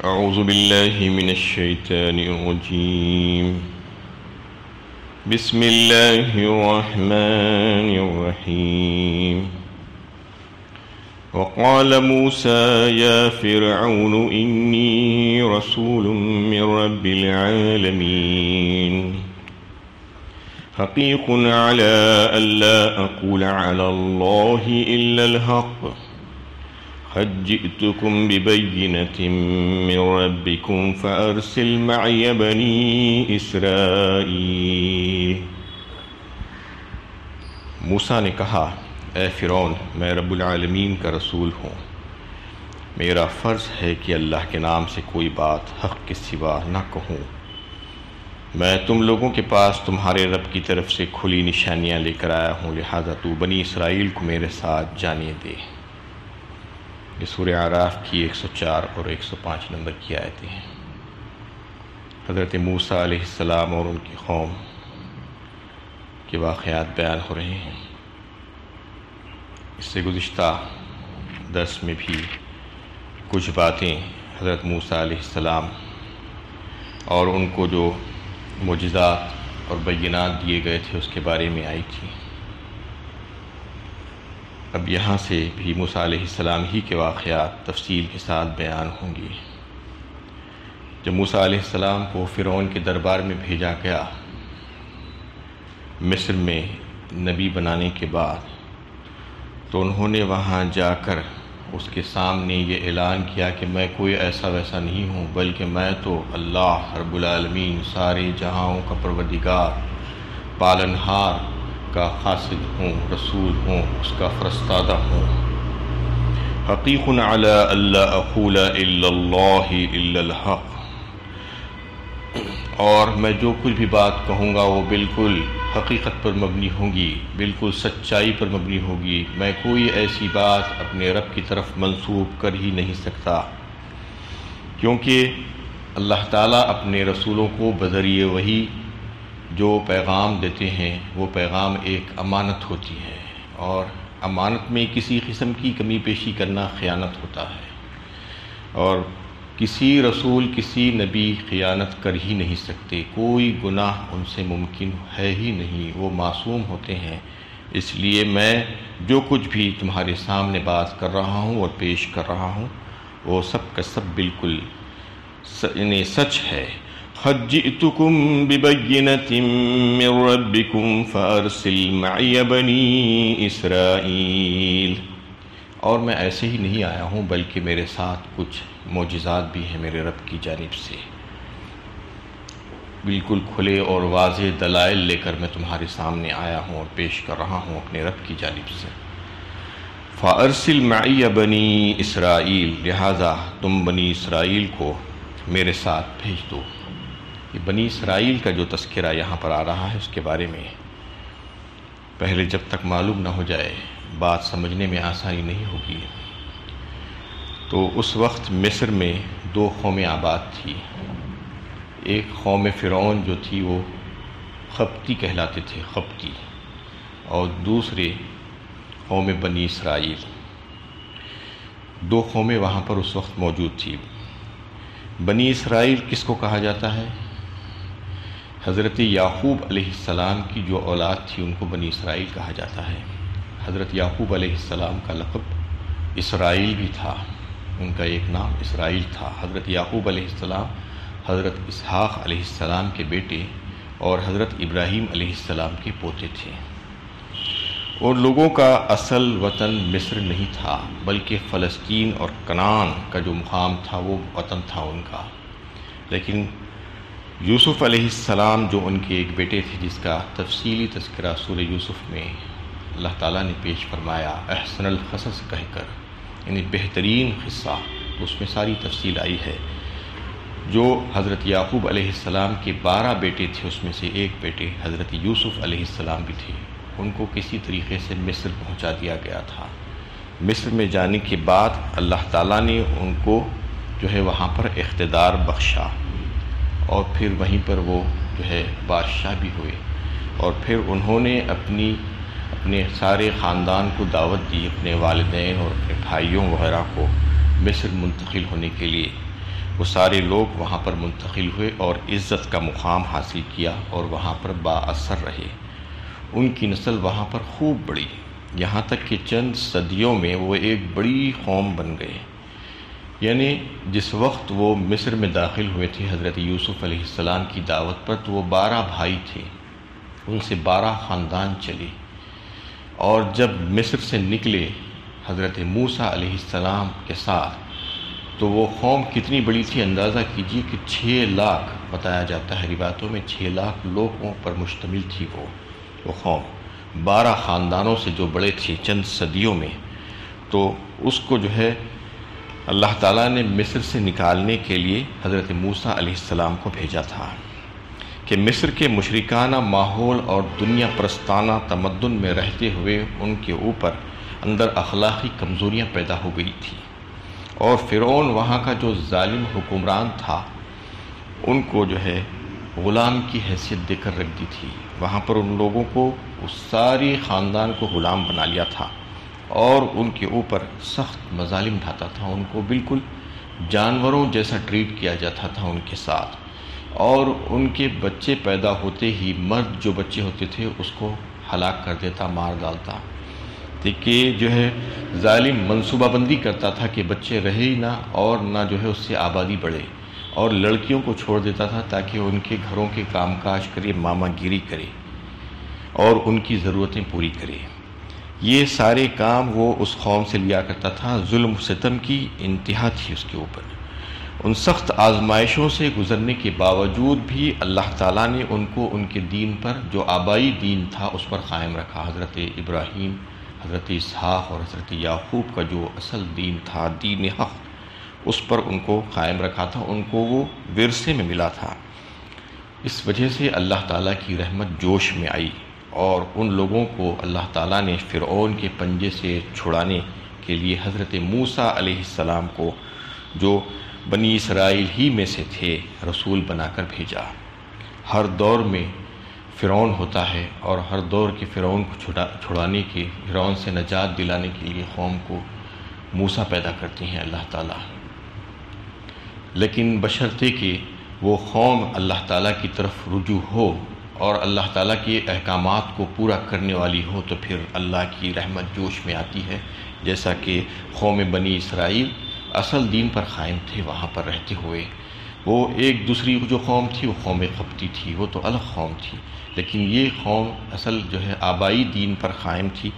أعوذ بالله من الشيطان الرجيم. بسم الله الرحمن الرحيم. وقال موسى يا فرعون إني رسول من رب العالمين حقيق على ألا أقول على الله إلا الحق قد جئتكم ببينة من ربكم فأرسل معي بني إسرائيل. موسیٰ نے کہا اے فرعون میں رب العالمین کا رسول ہوں، میرا فرض ہے کہ اللہ کے نام سے کوئی بات حق کے سوا نہ کہوں۔ میں تم لوگوں کے پاس تمہارے رب کی طرف سے کھلی نشانیاں لے کر آیا ہوں، لہذا تو بنی اسرائیل کو میرے ساتھ جانے دے۔ یہ سورہ اعراف کی 104 اور 105 نمبر کی آیتیں ہیں۔ حضرت موسیٰ علیہ السلام اور ان کی قوم کے واقعات بیان ہو رہے ہیں۔ اس سے گزشتہ درس میں بھی کچھ باتیں حضرت موسیٰ علیہ السلام اور ان کو جو معجزات اور بینات دیے گئے تھے اس کے بارے میں آئی تھی۔ اب یہاں سے بھی موسیٰ علیہ السلام ہی کے واقعات تفصیل کے ساتھ بیان ہوں گے۔ جب موسیٰ علیہ السلام کو فرعون کے دربار میں بھیجا گیا مصر میں نبی بنانے کے بعد، تو انہوں نے وہاں جا کر اس کے سامنے یہ اعلان کیا کہ میں کوئی ایسا ویسا نہیں ہوں، بلکہ میں تو اللہ رب العالمین سارے جہاں کا پروردگار پالنہار کا قاصد ہوں، رسول ہوں، اس کا فرستادہ ہوں۔ حقیق علی الا اقول الا اللہ الا الحق، اور میں جو کچھ بھی بات کہوں گا وہ بالکل حقیقت پر مبنی ہوگی، بالکل سچائی پر مبنی ہوگی۔ میں کوئی ایسی بات اپنے رب کی طرف منسوب کر ہی نہیں سکتا، کیونکہ اللہ تعالیٰ اپنے رسولوں کو بذریعہ وحی جو پیغام دیتے ہیں وہ پیغام ایک امانت ہوتی ہے، اور امانت میں کسی قسم کی کمی پیشی کرنا خیانت ہوتا ہے، اور کسی رسول کسی نبی خیانت کر ہی نہیں سکتے، کوئی گناہ ان سے ممکن ہے ہی نہیں، وہ معصوم ہوتے ہیں۔ اس لیے میں جو کچھ بھی تمہارے سامنے بات کر رہا ہوں اور پیش کر رہا ہوں وہ سب کا سب بالکل سچ ہے۔ قد جئتکم ببینۃ من ربکم فارسل معی بنی اسرائیل، اور میں ایسے ہی نہیں آیا ہوں بلکہ میرے ساتھ کچھ معجزات بھی ہیں میرے رب کی جانب سے، بالکل کھلے اور واضح دلائل لے کر میں تمہارے سامنے آیا ہوں اور پیش کر رہا ہوں اپنے رب کی جانب سے۔ فارسل معی بنی اسرائیل، لہذا تم بنی اسرائیل کو میرے ساتھ بھیج دو۔ یہ بنی اسرائیل کا جو تذکرہ یہاں پر آ رہا ہے اس کے بارے میں پہلے جب تک معلوم نہ ہو جائے بات سمجھنے میں آسانی نہیں ہوگی۔ تو اس وقت مصر میں دو قومیں آباد تھی، ایک قوم فرعون جو تھی وہ قبطی کہلاتے تھے، قبطی، اور دوسرے قوم بنی اسرائیل۔ دو قومیں وہاں پر اس وقت موجود تھی۔ بنی اسرائیل کس کو کہا جاتا ہے؟ حضرت یعقوب علیہ السلام کی جو اولاد تھی ان کو بنی اسرائیل کہا جاتا ہے۔ حضرت یعقوب علیہ السلام کا لقب اسرائیل بھی تھا، ان کا ایک نام اسرائیل تھا۔ حضرت یعقوب علیہ السلام حضرت اسحاق علیہ السلام کے بیٹے اور حضرت ابراہیم علیہ السلام کے پوتے تھے۔ اور لوگوں کا اصل وطن مصر نہیں تھا بلکہ فلسطین اور کنعان کا جو مقام تھا وہ وطن تھا ان کا۔ لیکن یوسف علیہ السلام جو ان کے ایک بیٹے تھے جس کا تفصیلی تذکرہ سورہ یوسف میں اللہ تعالیٰ نے پیش فرمایا احسن القصص کہہ کر، یعنی بہترین قصہ، تو اس میں ساری تفصیل آئی ہے۔ جو حضرت یعقوب علیہ السلام کے 12 بیٹے تھے اس میں سے ایک بیٹے حضرت یوسف علیہ السلام بھی تھے، ان کو کسی طریقے سے مصر پہنچا دیا گیا تھا۔ مصر میں جانے کے بعد اللہ تعالیٰ نے ان کو جو ہے وہاں پر اقتدار بخشا، اور پھر وہیں پر وہ جو ہے بادشاہ بھی ہوئے، اور پھر انہوں نے اپنے سارے خاندان کو دعوت دی، اپنے والدین اور اپنے بھائیوں وغیرہ کو مصر منتقل ہونے کے لیے۔ وہ سارے لوگ وہاں پر منتقل ہوئے اور عزت کا مقام حاصل کیا اور وہاں پر با اثر رہے۔ ان کی نسل وہاں پر خوب بڑھی، یہاں تک کہ چند صدیوں میں وہ ایک بڑی قوم بن گئے۔ یعنی جس وقت وہ مصر میں داخل ہوئے تھے حضرت یوسف علیہ السلام کی دعوت پر، تو وہ 12 بھائی تھے، ان سے 12 خاندان چلے، اور جب مصر سے نکلے حضرت موسیٰ علیہ السلام کے ساتھ، تو وہ قوم کتنی بڑی تھی اندازہ کیجئے کہ 6 لاکھ بتایا جاتا ہے روایتوں میں، 6 لاکھ لوگوں پر مشتمل تھی وہ قوم، 12 خاندانوں سے جو بڑے تھے چند صدیوں میں۔ تو اس کو جو ہے اللہ تعالیٰ نے مصر سے نکالنے کے لیے حضرت موسیٰ علیہ السلام کو بھیجا تھا کہ مصر کے مشرکانہ ماحول اور دنیا پرستانہ تمدن میں رہتے ہوئے ان کے اوپر اندر اخلاقی کمزوریاں پیدا ہو گئی تھی، اور فرعون وہاں کا جو ظالم حکمران تھا ان کو جو ہے غلام کی حیثیت دے کر رکھ دی تھی۔ وہاں پر ان لوگوں کو اس ساری خاندان کو غلام بنا لیا تھا اور ان کے اوپر سخت مظالم ڈھاتا تھا، ان کو بالکل جانوروں جیسا ٹریٹ کیا جاتا تھا ان کے ساتھ، اور ان کے بچے پیدا ہوتے ہی مرد جو بچے ہوتے تھے اس کو ہلاک کر دیتا، مار ڈالتا، کہ جو ہے ظالم منصوبہ بندی کرتا تھا کہ بچے رہے ہی نہ اور نہ جو ہے اس سے آبادی بڑھے، اور لڑکیوں کو چھوڑ دیتا تھا تاکہ ان کے گھروں کے کام کاج کرے، ماما گیری کرے اور ان کی ضرورتیں پوری کرے۔ یہ سارے کام وہ اس قوم سے لیا کرتا تھا، ظلم و ستم کی انتہا تھی اس کے اوپر۔ ان سخت آزمائشوں سے گزرنے کے باوجود بھی اللہ تعالیٰ نے ان کو ان کے دین پر، جو آبائی دین تھا، اس پر قائم رکھا۔ حضرت ابراہیم، حضرت اسحاق اور حضرت یعقوب کا جو اصل دین تھا، دین حق، اس پر ان کو قائم رکھا تھا، ان کو وہ ورثے میں ملا تھا۔ اس وجہ سے اللہ تعالیٰ کی رحمت جوش میں آئی، اور ان لوگوں کو اللہ تعالیٰ نے فرعون کے پنجے سے چھڑانے کے لیے حضرت موسیٰ علیہ السلام کو، جو بنی اسرائیل ہی میں سے تھے، رسول بنا کر بھیجا۔ ہر دور میں فرعون ہوتا ہے، اور ہر دور کے فرعون کو چھڑانے کے، فرعون سے نجات دلانے کے لیے قوم کو موسیٰ پیدا کرتی ہیں اللہ تعالیٰ، لیکن بشرطے کہ وہ قوم اللہ تعالیٰ کی طرف رجوع ہو اور اللہ تعالیٰ کے احکامات کو پورا کرنے والی ہو، تو پھر اللہ کی رحمت جوش میں آتی ہے۔ جیسا کہ قوم بنی اسرائیل اصل دین پر قائم تھے وہاں پر رہتے ہوئے، وہ ایک دوسری جو قوم تھی وہ قوم قبطی تھی، وہ تو الگ قوم تھی، لیکن یہ قوم اصل جو ہے آبائی دین پر قائم تھی،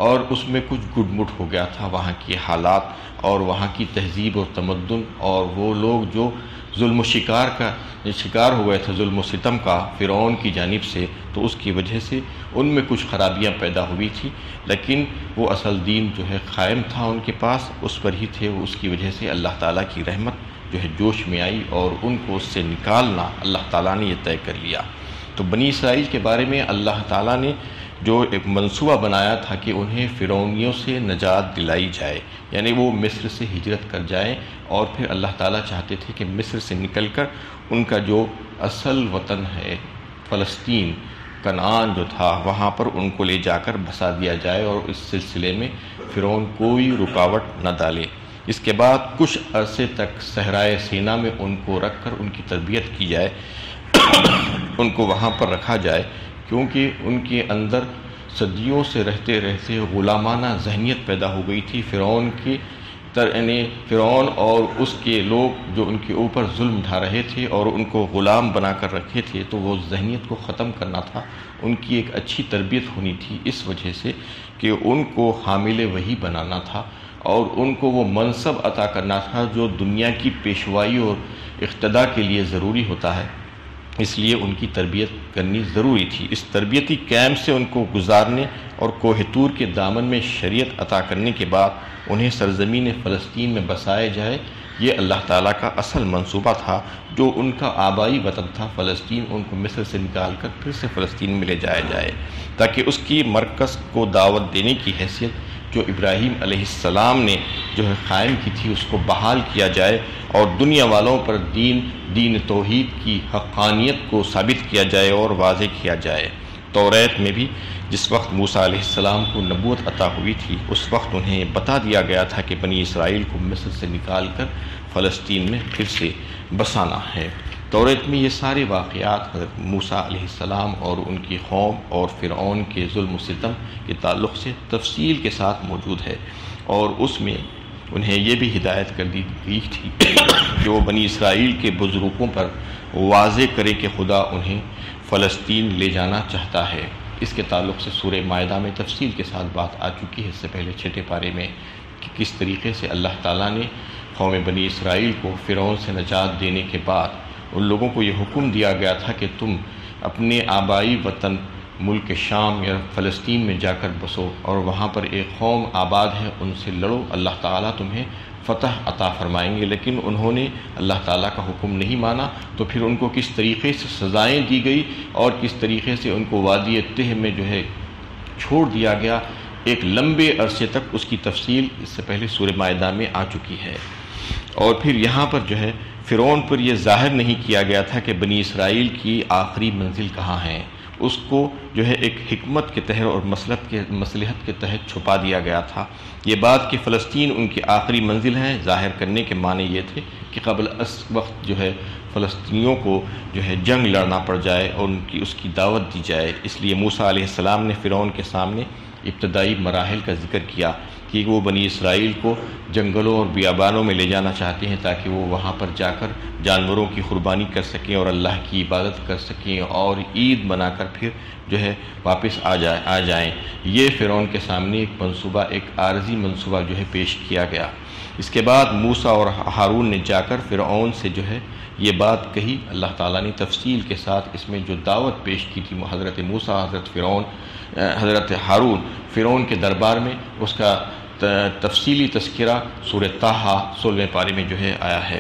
اور اس میں کچھ گڈ مٹ ہو گیا تھا وہاں کے حالات اور وہاں کی تہذیب اور تمدن، اور وہ لوگ جو ظلم و شکار ہو گئے تھے، ظلم و ستم کا فرعون کی جانب سے، تو اس کی وجہ سے ان میں کچھ خرابیاں پیدا ہوئی تھی، لیکن وہ اصل دین جو ہے قائم تھا ان کے پاس، اس پر ہی تھے، اس کی وجہ سے اللہ تعالیٰ کی رحمت جو ہے جوش میں آئی، اور ان کو اس سے نکالنا اللہ تعالیٰ نے یہ طے کر لیا۔ تو بنی اسرائیل کے بارے میں اللہ تعالیٰ نے جو ایک منصوبہ بنایا تھا کہ انہیں فرعونیوں سے نجات دلائی جائے، یعنی وہ مصر سے ہجرت کر جائیں، اور پھر اللہ تعالیٰ چاہتے تھے کہ مصر سے نکل کر ان کا جو اصل وطن ہے فلسطین، کنعان جو تھا، وہاں پر ان کو لے جا کر بسا دیا جائے، اور اس سلسلے میں فرعون کوئی رکاوٹ نہ ڈالے۔ اس کے بعد کچھ عرصے تک صحرائے سینا میں ان کو رکھ کر ان کی تربیت کی جائے، ان کو وہاں پر رکھا جائے، کیونکہ ان کے اندر صدیوں سے رہتے رہتے غلامانہ ذہنیت پیدا ہو گئی تھی۔ فرعون اور اس کے لوگ جو ان کے اوپر ظلم ڈھا رہے تھے اور ان کو غلام بنا کر رکھے تھے، تو وہ ذہنیت کو ختم کرنا تھا، ان کی ایک اچھی تربیت ہونی تھی، اس وجہ سے کہ ان کو حامل وحی بنانا تھا، اور ان کو وہ منصب عطا کرنا تھا جو دنیا کی پیشوائی اور اقتداء کے لیے ضروری ہوتا ہے، اس لیے ان کی تربیت کرنی ضروری تھی۔ اس تربیتی کیمپ سے ان کو گزارنے اور کوہ طور کے دامن میں شریعت عطا کرنے کے بعد انہیں سرزمین فلسطین میں بسائے جائے، یہ اللہ تعالیٰ کا اصل منصوبہ تھا۔ جو ان کا آبائی وطن تھا فلسطین، ان کو مصر سے نکال کر پھر سے فلسطین میں لے جایا جائے، تاکہ اس کی مرکز کو دعوت دینے کی حیثیت جو ابراہیم علیہ السلام نے جو ہے قائم کی تھی، اس کو بحال کیا جائے، اور دنیا والوں پر دین توحید کی حقانیت کو ثابت کیا جائے اور واضح کیا جائے۔ توریت میں بھی جس وقت موسیٰ علیہ السلام کو نبوت عطا ہوئی تھی اس وقت انہیں بتا دیا گیا تھا کہ بنی اسرائیل کو مصر سے نکال کر فلسطین میں پھر سے بسانا ہے۔ توریت میں یہ سارے واقعات حضرت موسیٰ علیہ السلام اور ان کی قوم اور فرعون کے ظلم و ستم کے تعلق سے تفصیل کے ساتھ موجود ہے، اور اس میں انہیں یہ بھی ہدایت کر دی گئی تھی کہ وہ بنی اسرائیل کے بزرگوں پر واضح کرے کہ خدا انہیں فلسطین لے جانا چاہتا ہے۔ اس کے تعلق سے سورہ مائدہ میں تفصیل کے ساتھ بات آ چکی ہے، اس سے پہلے 6 پارے میں، کہ کس طریقے سے اللہ تعالیٰ نے قوم بنی اسرائیل کو فرعون سے نجات دینے کے بعد ان لوگوں کو یہ حکم دیا گیا تھا کہ تم اپنے آبائی وطن ملک شام یا فلسطین میں جا کر بسو، اور وہاں پر ایک قوم آباد ہے، ان سے لڑو، اللہ تعالیٰ تمہیں فتح عطا فرمائیں گے۔ لیکن انہوں نے اللہ تعالیٰ کا حکم نہیں مانا، تو پھر ان کو کس طریقے سے سزائیں دی گئی اور کس طریقے سے ان کو وادی تہ میں جو ہے چھوڑ دیا گیا، ایک لمبے عرصے تک اس کی تفصیل اس سے پہلے سورہ مائدہ میں آ چکی ہے۔ اور پھر یہاں پر جو ہے فرعون پر یہ ظاہر نہیں کیا گیا تھا کہ بنی اسرائیل کی آخری منزل کہاں ہے، اس کو جو ہے ایک حکمت کے تحت اور مصلحت کے تحت چھپا دیا گیا تھا۔ یہ بات کہ فلسطین ان کی آخری منزل ہے ظاہر کرنے کے معنی یہ تھے کہ قبل اس وقت جو ہے فلسطینیوں کو جو ہے جنگ لڑنا پڑ جائے اور اس کی دعوت دی جائے۔ اس لیے موسیٰ علیہ السلام نے فرعون کے سامنے ابتدائی مراحل کا ذکر کیا کہ وہ بنی اسرائیل کو جنگلوں اور بیابانوں میں لے جانا چاہتے ہیں تاکہ وہ وہاں پر جا کر جانوروں کی قربانی کر سکیں اور اللہ کی عبادت کر سکیں اور عید بنا کر پھر جو ہے واپس آ جائیں۔ یہ فرعون کے سامنے ایک منصوبہ، ایک عارضی منصوبہ جو ہے پیش کیا گیا۔ اس کے بعد موسیٰ اور ہارون نے جا کر فرعون سے جو ہے یہ بات کہی۔ اللہ تعالیٰ نے تفصیل کے ساتھ اس میں جو دعوت پیش کی تھی حضرت موسیٰ، حضرت ہارون فرعون کے دربار میں، اس کا تفصیلی تذکرہ سورہ طٰہٰ 16 پارے میں جو ہے آیا ہے۔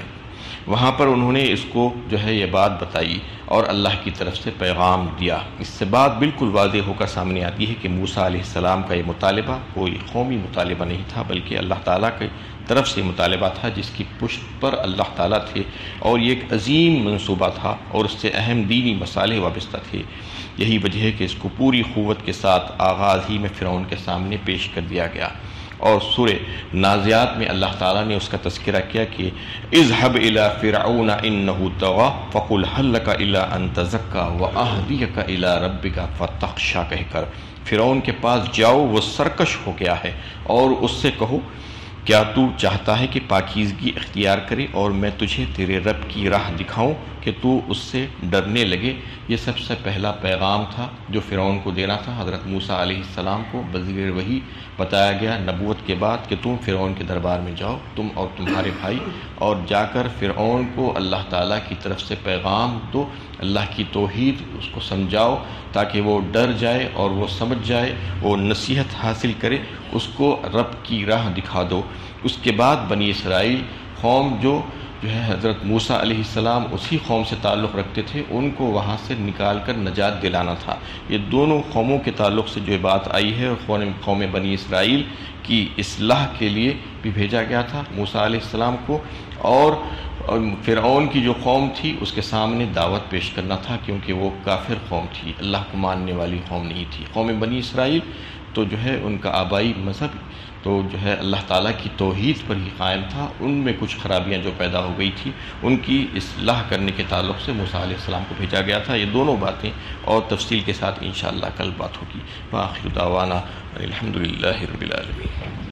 وہاں پر انہوں نے اس کو جو ہے یہ بات بتائی اور اللہ کی طرف سے پیغام دیا۔ اس سے بات بالکل واضح ہو کر سامنے آتی ہے کہ موسیٰ علیہ السلام کا یہ مطالبہ کوئی قومی مطالبہ نہیں تھا، بلکہ اللہ تعالیٰ کی طرف سے مطالبہ تھا جس کی پشت پر اللہ تعالیٰ تھے، اور یہ ایک عظیم منصوبہ تھا اور اس سے اہم دینی مصالح وابستہ تھے۔ یہی وجہ ہے کہ اس کو پوری قوت کے ساتھ آغاز ہی میں فرعون کے سامنے پیش کر دیا گیا، اور سورہ نازعات میں اللہ تعالیٰ نے اس کا تذکرہ کیا کہ اذهب الى فرعون انه طغى فقل هل لك الا ان تزكى واهديك الى ربك فتخشى کہہ کر فرعون کے پاس جاؤ، وہ سرکش ہو گیا ہے، اور اس سے کہو کیا تو چاہتا ہے کہ پاکیزگی اختیار کرے اور میں تجھے تیرے رب کی راہ دکھاؤں کہ تو اس سے ڈرنے لگے۔ یہ سب سے پہلا پیغام تھا جو فرعون کو دینا تھا۔ حضرت موسیٰ علیہ السلام کو بذریعہ وحی بتایا گیا نبوت کے بعد کہ تم فرعون کے دربار میں جاؤ، تم اور تمہارے بھائی، اور جا کر فرعون کو اللہ تعالیٰ کی طرف سے پیغام دو، اللہ کی توحید اس کو سمجھاؤ تاکہ وہ ڈر جائے اور وہ سمجھ جائے، وہ نصیحت حاصل کرے، اس کو رب کی راہ دکھا دو۔ اس کے بعد بنی اسرائیل قوم جو ہے حضرت موسیٰ علیہ السلام اسی قوم سے تعلق رکھتے تھے، ان کو وہاں سے نکال کر نجات دلانا تھا۔ یہ دونوں قوموں کے تعلق سے جو بات آئی ہے، قوم بنی اسرائیل کی اصلاح کے لیے بھی بھیجا گیا تھا موسیٰ علیہ السلام کو، اور فرعون کی جو قوم تھی اس کے سامنے دعوت پیش کرنا تھا، کیونکہ وہ کافر قوم تھی، اللہ کو ماننے والی قوم نہیں تھی۔ قوم بنی اسرائیل تو جو ہے ان کا آبائی مذہب تو جو ہے اللہ تعالیٰ کی توحید پر ہی قائم تھا۔ ان میں کچھ خرابیاں جو پیدا ہو گئی تھی ان کی اصلاح کرنے کے تعلق سے موسیٰ علیہ السلام کو بھیجا گیا تھا۔ یہ دونوں باتیں اور تفصیل کے ساتھ انشاءاللہ کل بات ہوگی۔ وآخر دعوانا الحمدللہ رب العالمین۔